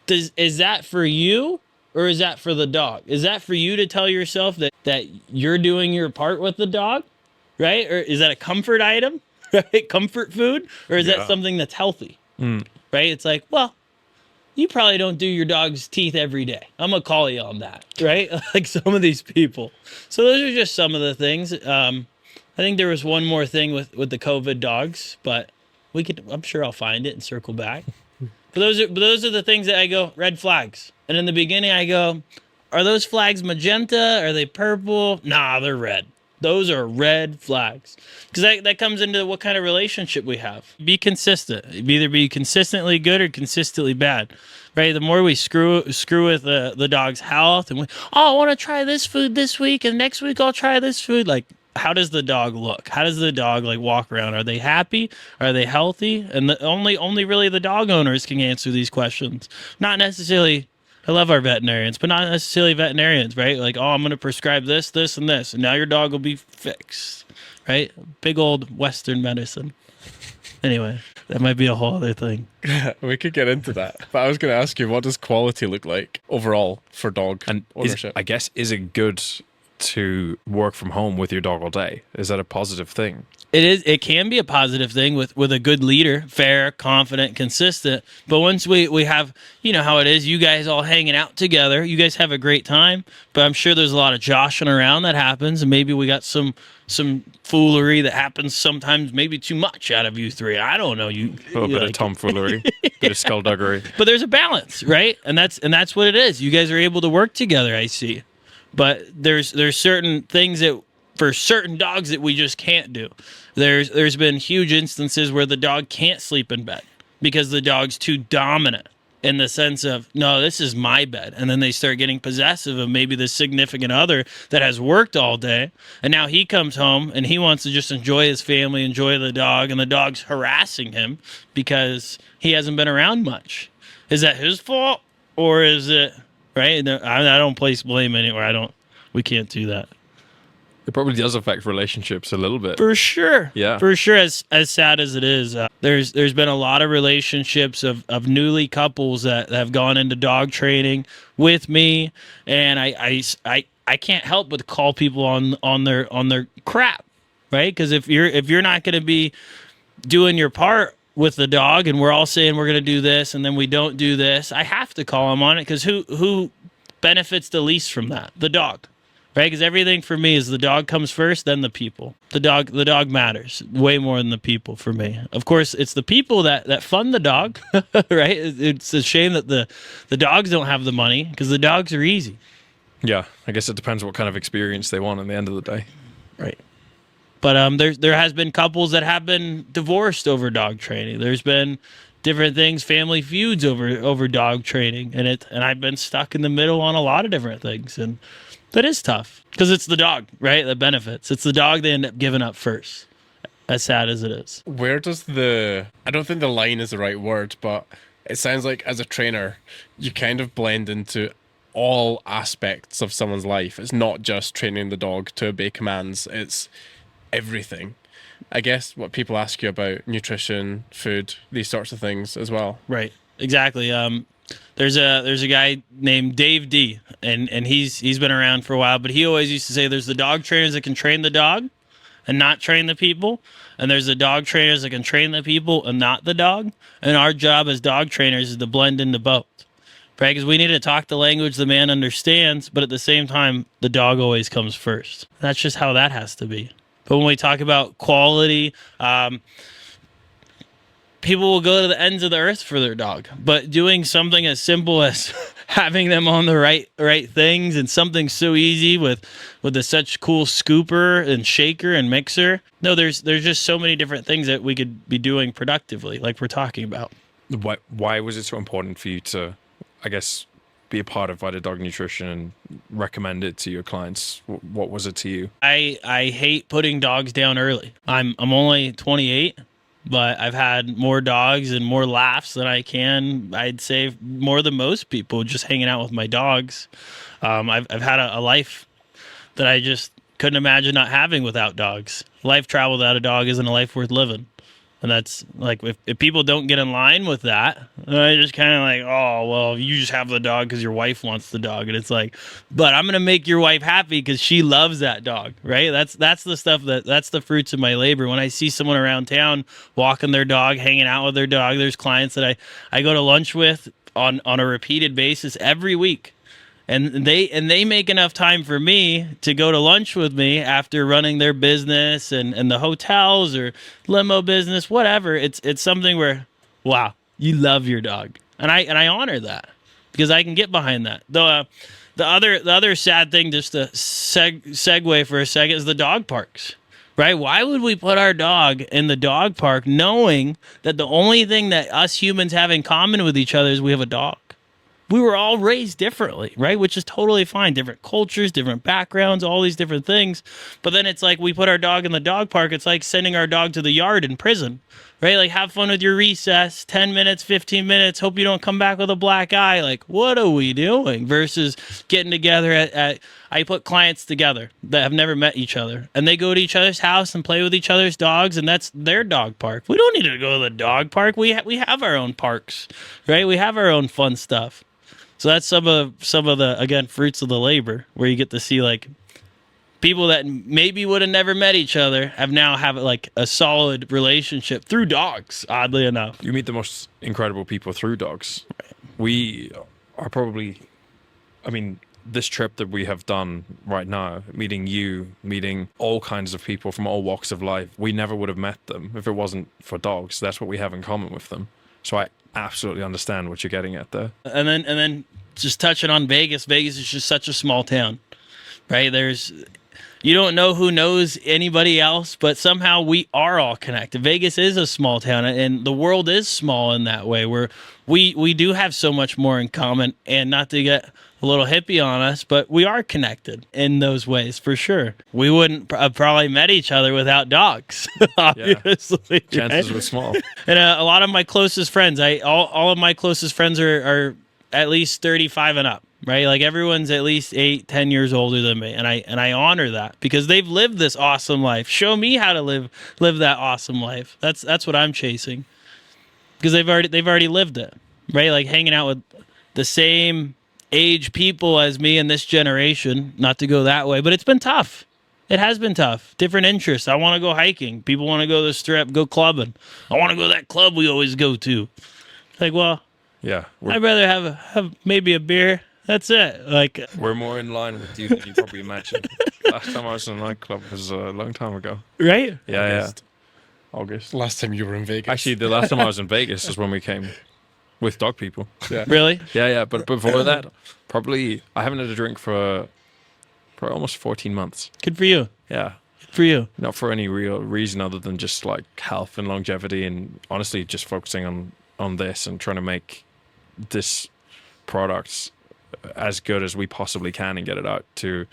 Is that for you? Or is that for the dog? Is that for you to tell yourself that you're doing your part with the dog, right? Or is that a comfort item, right? Comfort food? Or is that something that's healthy, right? It's like, well, you probably don't do your dog's teeth every day. I'm going to call you on that, right? Like some of these people. So those are just some of the things. I think there was one more thing with the COVID dogs, but I'm sure I'll find it and circle back. But those are the things that I go, red flags. And in the beginning, I go, are those flags magenta? Are they purple? Nah, they're red. Those are red flags. Because that comes into what kind of relationship we have. Be consistent. Either be consistently good or consistently bad. Right? The more we screw with the dog's health and I want to try this food this week and next week I'll try this food. Like, how does the dog look? How does the dog like walk around? Are they happy? Are they healthy? And only really the dog owners can answer these questions. Not necessarily, I love our veterinarians, but not necessarily veterinarians, right? Like, oh, I'm going to prescribe this, this, and this, and now your dog will be fixed, right? Big old Western medicine. Anyway, that might be a whole other thing. We could get into that. But I was going to ask you, what does quality look like overall for dog And ownership? I guess, is it good to work from home with your dog all day? Is that a positive thing? It is. It can be a positive thing with a good leader, fair, confident, consistent. But once we have, you know how it is, you guys all hanging out together, you guys have a great time. But I'm sure there's a lot of joshing around that happens, and maybe we got some foolery that happens sometimes, maybe too much out of you three. I don't know. You A little bit of tomfoolery, bit of skullduggery. but there's a balance, right? And that's what it is. You guys are able to work together, I see. But there's certain things that for certain dogs that we just can't do. There's been huge instances where the dog can't sleep in bed because the dog's too dominant in the sense of, no, this is my bed. And then they start getting possessive of maybe the significant other that has worked all day. And now he comes home and he wants to just enjoy his family, enjoy the dog, and the dog's harassing him because he hasn't been around much. Is that his fault? Or is it, right? I don't place blame anywhere. We can't do that. It probably does affect relationships a little bit. For sure. Yeah. For sure. As sad as it is, there's been a lot of relationships of newly couples that have gone into dog training with me, and I can't help but call people on their crap, right? Because if you're not going to be doing your part with the dog, and we're all saying we're going to do this, and then we don't do this, I have to call them on it because who benefits the least from that? The dog. Right, because everything for me is the dog comes first, then the people. The dog matters way more than the people for me. Of course, it's the people that fund the dog, right? It's a shame that the dogs don't have the money because the dogs are easy. Yeah, I guess it depends what kind of experience they want at the end of the day. Right. But there has been couples that have been divorced over dog training. There's been different things, family feuds over dog training, and I've been stuck in the middle on a lot of different things, and that is tough because it's the dog, right? That benefits. It's the dog they end up giving up first, as sad as it is. Where does I don't think the line is the right word, but it sounds like as a trainer, you kind of blend into all aspects of someone's life. It's not just training the dog to obey commands, it's everything. I guess what people ask you about nutrition, food, these sorts of things as well. Right. Exactly. There's a guy named Dave D, and he's been around for a while, but he always used to say there's the dog trainers that can train the dog and not train the people, and there's the dog trainers that can train the people and not the dog, and our job as dog trainers is to blend into both, right? Because we need to talk the language the man understands, but at the same time, the dog always comes first. That's just how that has to be. But when we talk about quality, people will go to the ends of the earth for their dog, but doing something as simple as having them on the right things and something so easy with such cool scooper and shaker and mixer. No, there's just so many different things that we could be doing productively, like we're talking about. Why was it so important for you to, I guess, be a part of Vita Dog Nutrition and recommend it to your clients? What was it to you? I hate putting dogs down early. I'm only 28. But I've had more dogs and more laughs than I'd say more than most people just hanging out with my dogs. I've had a life that I just couldn't imagine not having without dogs. Life travel without a dog isn't a life worth living. And that's like, if people don't get in line with that, I just kind of like, oh, well, you just have the dog because your wife wants the dog. And it's like, but I'm going to make your wife happy because she loves that dog, right? That's the stuff that's the fruits of my labor. When I see someone around town walking their dog, hanging out with their dog, there's clients that I go to lunch with on a repeated basis every week. And they make enough time for me to go to lunch with me after running their business and the hotels or limo business, whatever. It's something where, wow, you love your dog, and I honor that because I can get behind that. The other sad thing, just to segue for a second, is the dog parks. Right? Why would we put our dog in the dog park knowing that the only thing that us humans have in common with each other is we have a dog? We were all raised differently, right? Which is totally fine. Different cultures, different backgrounds, all these different things. But then it's like we put our dog in the dog park. It's like sending our dog to the yard in prison, right? Like, have fun with your recess, 10 minutes, 15 minutes. Hope you don't come back with a black eye. Like, what are we doing? Versus getting together I put clients together that have never met each other, and they go to each other's house and play with each other's dogs, and that's their dog park. We don't need to go to the dog park. We have our own parks, right? We have our own fun stuff. So that's some of the, again, fruits of the labor, where you get to see like people that maybe would have never met each other have now have like a solid relationship through dogs, oddly enough. You meet the most incredible people through dogs. We are probably, I mean, this trip that we have done right now, meeting you, meeting all kinds of people from all walks of life, we never would have met them if it wasn't for dogs. That's what we have in common with them. So I absolutely understand what you're getting at there. And then just touching on Vegas. Vegas is just such a small town, right? You don't know who knows anybody else, but somehow we are all connected. Vegas is a small town, and the world is small in that way, where we do have so much more in common. And not to get a little hippie on us, but we are connected in those ways for sure. We wouldn't have probably met each other without dogs, obviously. Chances right? were small. And a lot of my closest friends, all of my closest friends are at least 35 and up. Right, like everyone's at least 8-10 years older than me, and I honor that because they've lived this awesome life. Show me how to live that awesome life. That's what I'm chasing, because they've already lived it. Right, like hanging out with the same age people as me in this generation. Not to go that way, but it's been tough. It has been tough. Different interests. I want to go hiking. People want to go to the strip, go clubbing. I want to go to that club we always go to. Like, well, Yeah, I'd rather have maybe a beer. That's it. Like, we're more in line with you than you probably imagine. Last time I was in a nightclub was a long time ago. right? Yeah, August. yeah. August. Last time you were in Vegas. Actually, the last time I was in Vegas is when we came with dog people. yeah. Really? Yeah, yeah. But before that, probably I haven't had a drink for almost 14 months. Good for you. Yeah. Good for you. Not for any real reason other than just like health and longevity, and honestly just focusing on this and trying to make this product as good as we possibly can and get it out to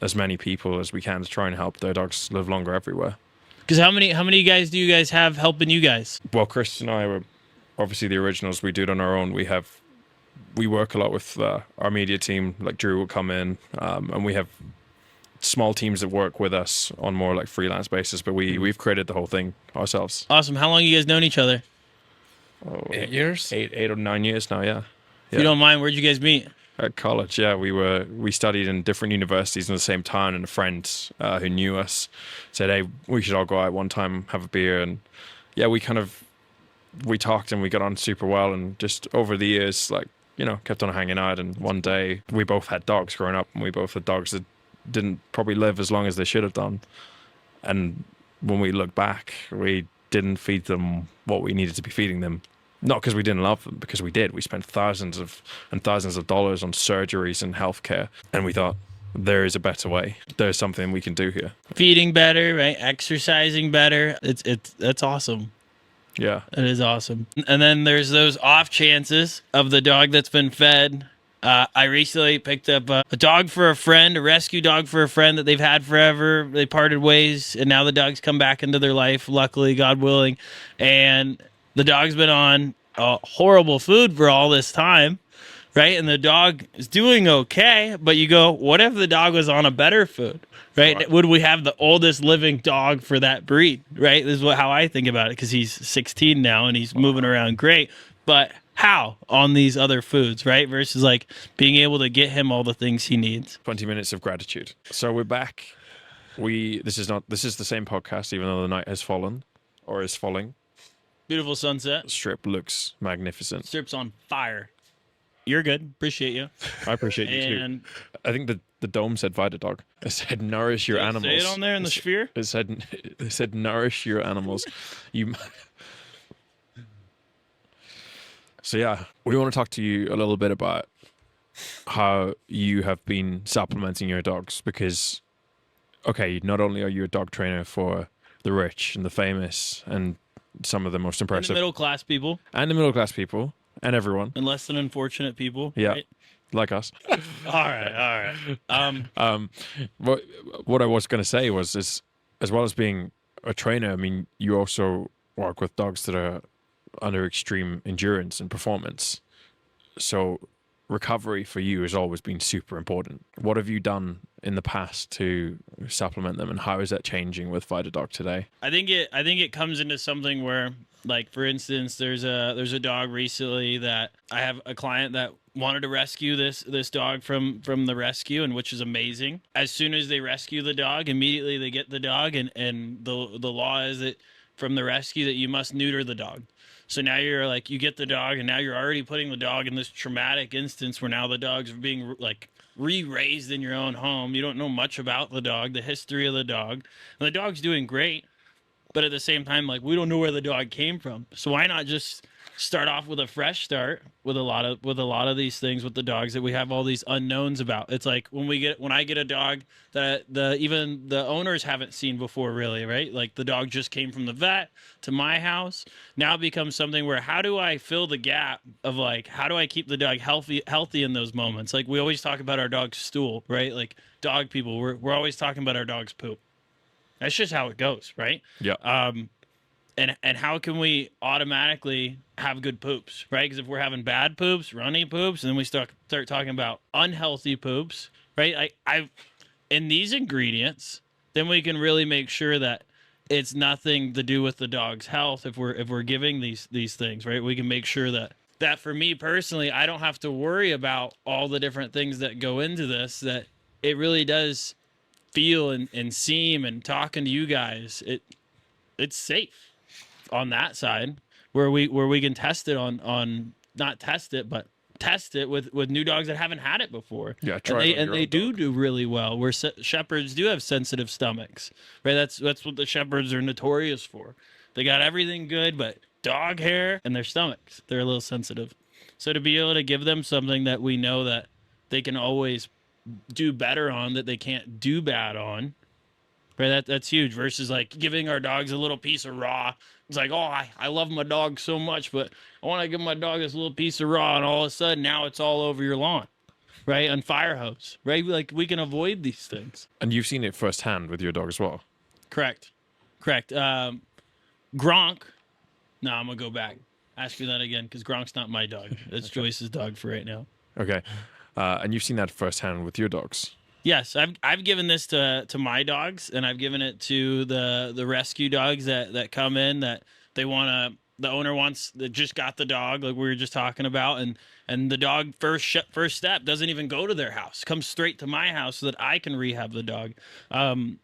as many people as we can to try and help their dogs live longer everywhere. Because how many guys do you guys have helping you guys? Well, Chris and I were obviously the originals. We do it on our own. We work a lot with our media team. Like Drew will come in, and we have small teams that work with us on more like freelance basis. But we've created the whole thing ourselves. Awesome. How long you guys known each other? Oh, 8 years? 8 or 9 years now. Yeah. If you don't mind, where'd you guys meet? At college, yeah, we studied in different universities in the same town, and a friend who knew us said, "Hey, we should all go out one time, have a beer." And yeah, we talked and we got on super well, and just over the years, like, you know, kept on hanging out. And one day, we both had dogs growing up, and we both had dogs that didn't probably live as long as they should have done. And when we look back, we didn't feed them what we needed to be feeding them. Not because we didn't love them, because we did. We spent thousands of dollars on surgeries and healthcare, and we thought there is a better way. There's something we can do here. Feeding better, right? Exercising better. That's awesome. Yeah. It is awesome. And then there's those off chances of the dog that's been fed. I recently picked up a dog for a friend, a rescue dog for a friend that they've had forever. They parted ways, and now the dog's come back into their life, luckily, God willing. And the dog's been on horrible food for all this time, right? And the dog is doing okay, but you go, what if the dog was on a better food, right? Would we have the oldest living dog for that breed, right? This is how I think about it, because he's 16 now and he's moving around great. But how on these other foods, right? Versus like being able to get him all the things he needs. 20 minutes of gratitude. So we're back. This is the same podcast, even though the night has fallen or is falling. Beautiful sunset. Strip looks magnificent. Strip's on fire. You're good. Appreciate you. I appreciate you And too. I think the dome said Vitadog. It said nourish your animals. say it on there in the sphere. It said nourish your animals. You. So yeah, we want to talk to you a little bit about how you have been supplementing your dogs, because okay, not only are you a dog trainer for the rich and the famous and some of the most And impressive the middle class people and the middle class people and everyone, and less than unfortunate people. yeah, Right? like us. All right. What I was going to say was, as well as being a trainer, I mean, you also work with dogs that are under extreme endurance and performance. So recovery for you has always been super important. What have you done in the past to supplement them, and how is that changing with VitaDog today? I think it comes into something where, like, for instance, there's a dog recently that I have a client that wanted to rescue this dog from the rescue, and which is amazing. As soon as they rescue the dog, immediately they get the dog, and the law is that from the rescue that you must neuter the dog. So now you're like, you get the dog, and now you're already putting the dog in this traumatic instance where now the dog's being like re-raised in your own home. You don't know much about the dog, the history of the dog, and the dog's doing great. But at the same time, like, we don't know where the dog came from. So why not just start off with a fresh start with a lot of these things with the dogs that we have all these unknowns about. It's like when I get a dog that even the owners haven't seen before, really, right? Like, the dog just came from the vet to my house. Now it becomes something where, how do I fill the gap of, like, how do I keep the dog healthy in those moments? Like, we always talk about our dog's stool, right? Like, dog people, we're always talking about our dog's poop. That's just how it goes, right? Yeah. And how can we automatically have good poops, right? Because if we're having bad poops, runny poops, and then we start talking about unhealthy poops, right? I've in these ingredients, then we can really make sure that it's nothing to do with the dog's health. If we're giving these things, right? We can make sure that for me personally, I don't have to worry about all the different things that go into this. That it really does feel and seem, and talking to you guys, it's safe on that side where we can test it on not test it, but test it with new dogs that haven't had it before. Yeah, and they do really well. Where shepherds do have sensitive stomachs, right? That's what the shepherds are notorious for. They got everything good, but dog hair and their stomachs, they're a little sensitive. So to be able to give them something that we know that they can always do better on, that they can't do bad on, right? That's huge. Versus like giving our dogs a little piece of raw. It's like, oh, I love my dog so much, but I want to give my dog this little piece of raw, and all of a sudden now it's all over your lawn, right? On fire hose, right? Like, we can avoid these things. And you've seen it firsthand with your dog as well. Correct. Gronk. No, I'm gonna go back. Ask me that again, because Gronk's not my dog. It's okay. Joyce's dog for right now. Okay. And you've seen that firsthand with your dogs. Yes, I've given this to my dogs, and I've given it to the rescue dogs that come in, that they the owner wants, that just got the dog, like we were just talking about, and the dog first step doesn't even go to their house, comes straight to my house so that I can rehab the dog.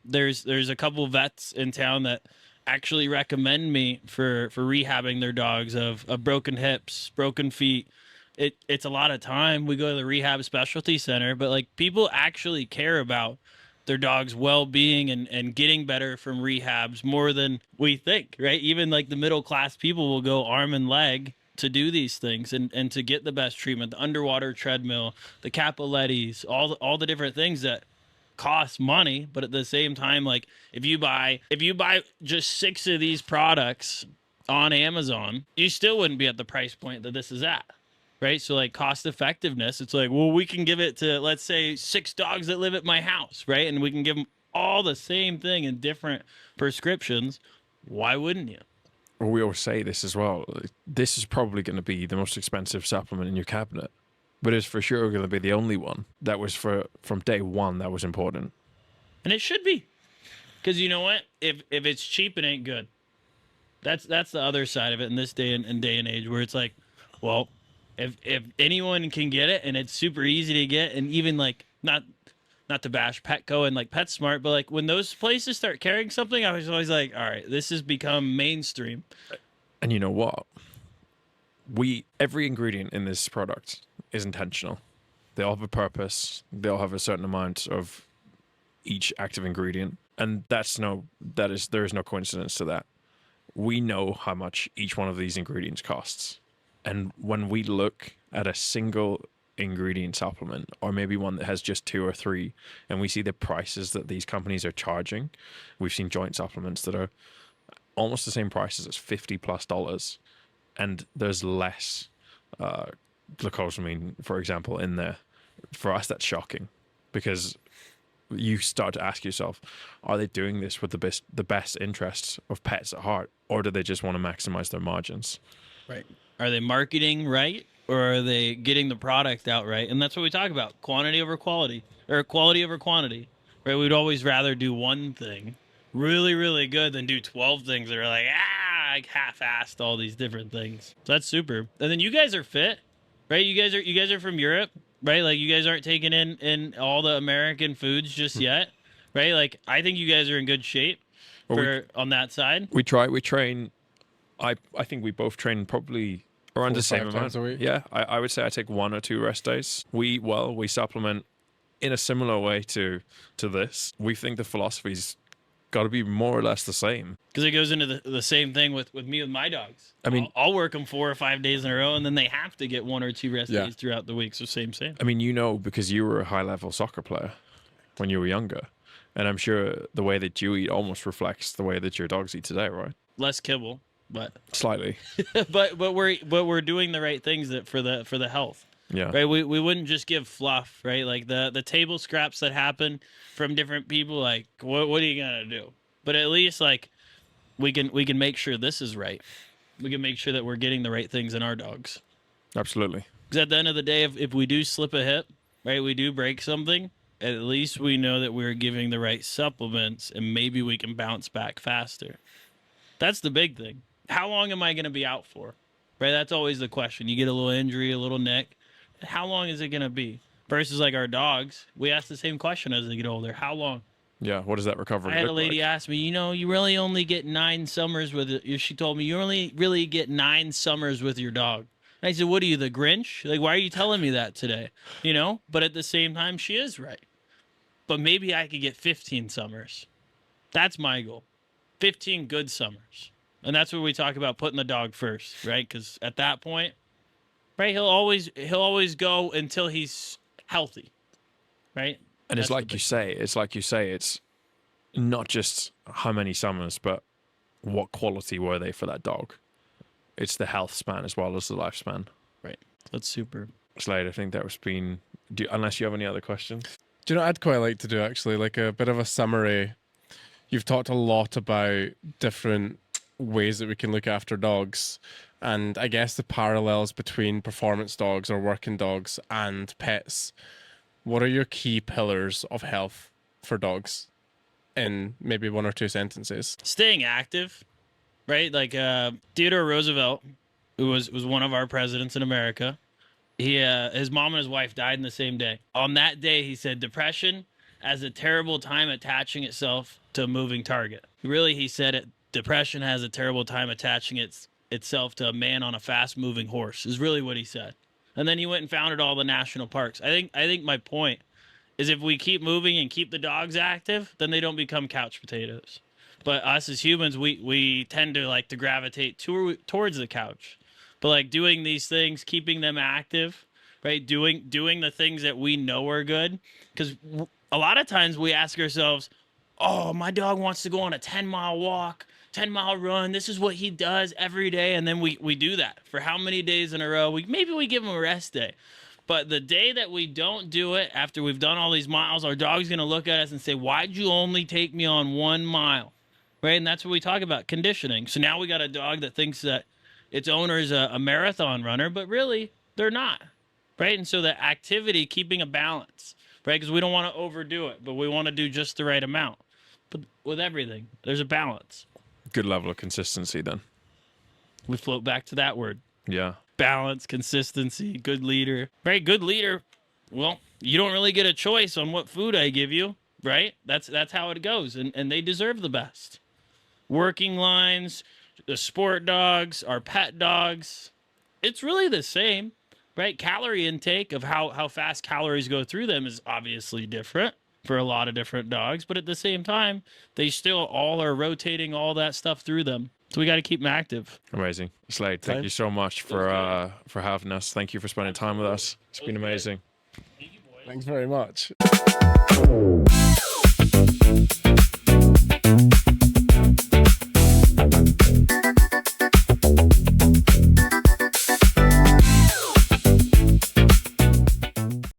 There's a couple vets in town that actually recommend me for rehabbing their dogs of broken hips, broken feet. It's a lot of time. We go to the rehab specialty center, but like, people actually care about their dog's well-being and getting better from rehabs more than we think, right? Even like the middle class people will go arm and leg to do these things and to get the best treatment, the underwater treadmill, the Capolettis, all the different things that cost money. But at the same time, like, if you buy just 6 of these products on Amazon, you still wouldn't be at the price point that this is at. Right? So like, cost effectiveness, it's like, well, we can give it to, let's say, 6 dogs that live at my house, right? And we can give them all the same thing in different prescriptions. Why wouldn't you? Well, we always say this as well. This is probably going to be the most expensive supplement in your cabinet, but it's for sure going to be the only one that was from day one that was important. And it should be, because you know what? If it's cheap, it ain't good. That's the other side of it in this day and age, where it's like, well, if anyone can get it and it's super easy to get, and even like, not to bash Petco and like PetSmart, but like, when those places start carrying something, I was always like, all right, this has become mainstream. And you know what? Every ingredient in this product is intentional. They all have a purpose. They all have a certain amount of each active ingredient, and there is no coincidence to that. We know how much each one of these ingredients costs. And when we look at a single ingredient supplement, or maybe one that has just 2 or 3, and we see the prices that these companies are charging, we've seen joint supplements that are almost the same prices as $50+, and there's less glucosamine, for example, in there. For us, that's shocking, because you start to ask yourself, are they doing this with the best interests of pets at heart, or do they just want to maximize their margins? Right. Are they marketing right? or are they getting the product out right? And that's what we talk about: quantity over quality, or quality over quantity. Right? We'd always rather do one thing really, really good than do 12 things that are like half-assed all these different things. So that's super. And then you guys are fit, right? You guys are from Europe, right? Like you guys aren't taking in all the American foods just yet, right? Like I think you guys are in good shape for on that side. We train. I think we both train probably around 4 the or same 5 amount. times a week. Yeah, I would say I take 1 or 2 rest days. We eat well. We supplement in a similar way to this. We think the philosophy's got to be more or less the same. Because it goes into the same thing with me with my dogs. I mean, I'll work them 4 or 5 days in a row, and then they have to get 1 or 2 rest Yeah. days throughout the week. So same. I mean, because you were a high-level soccer player when you were younger, and I'm sure the way that you eat almost reflects the way that your dogs eat today, right? Less kibble, but Slightly. but we're doing the right things that for the health. Yeah. Right, we wouldn't just give fluff, right? Like the table scraps that happen from different people. Like, what are you gonna do? But at least like we can make sure this is right. We can make sure that we're getting the right things in our dogs. Absolutely. Because at the end of the day, if we do slip a hip, right, we do break something, at least we know that we're giving the right supplements, and maybe we can bounce back faster. That's the big thing. How long am I gonna be out for? Right, that's always the question. You get a little injury, a little nick. How long is it going to be? Versus like our dogs, we ask the same question as they get older. How long? Yeah. What does that recovery I had a look lady like? ask me, you really only get 9 summers with it. She told me, you only really get 9 summers with your dog. And I said, what are you, the Grinch? Like, why are you telling me that today? But at the same time, she is right. But maybe I could get 15 summers. That's my goal. 15 good summers. And that's where we talk about putting the dog first, right? Because at that point, right, he'll always go until he's healthy, right? And it's like you say, it's not just how many summers, but what quality were they for that dog. It's the health span as well as the lifespan. Right. That's super. Slade, I think that was been. Unless you have any other questions. Do you know what I'd quite like to do actually? Like a bit of a summary. You've talked a lot about different ways that we can look after dogs. And I guess the parallels between performance dogs or working dogs and pets. What are your key pillars of health for dogs in maybe 1 or 2 sentences? Staying active, right? Like Theodore Roosevelt, who was one of our presidents in America. His mom and his wife died in the same day. On that day, he said, depression has a terrible time attaching itself to a moving target. Really, he said it. Depression has a terrible time attaching itself to a man on a fast-moving horse, is really what he said. And then he went and founded all the national parks. I think my point is if we keep moving and keep the dogs active, then they don't become couch potatoes. But us as humans, we tend to like to gravitate towards the couch. But like doing these things, keeping them active, right? Doing the things that we know are good. Because a lot of times we ask ourselves, oh, my dog wants to go on a 10-mile walk, 10-mile run. This is what he does every day. And then we do that for how many days in a row? Maybe we give him a rest day. But the day that we don't do it, after we've done all these miles, our dog's going to look at us and say, why'd you only take me on 1 mile? Right? And that's what we talk about, conditioning. So now we got a dog that thinks that its owner is a marathon runner, but really they're not. Right? And so the activity, keeping a balance, right? Because we don't want to overdo it, but we want to do just the right amount. But with everything, there's a balance. Good level of consistency then. We float back to that word. Yeah. Balance, consistency, good leader. Right? Good leader. Well, you don't really get a choice on what food I give you, right? That's how it goes. And they deserve the best. Working lines, the sport dogs, our pet dogs. It's really the same, right? Calorie intake of how fast calories go through them is obviously different for a lot of different dogs, but at the same time, they still all are rotating all that stuff through them. So we got to keep them active. Amazing. Slade, thank you so much for having us. Thank you for spending time with us. It's been amazing. Thanks very much.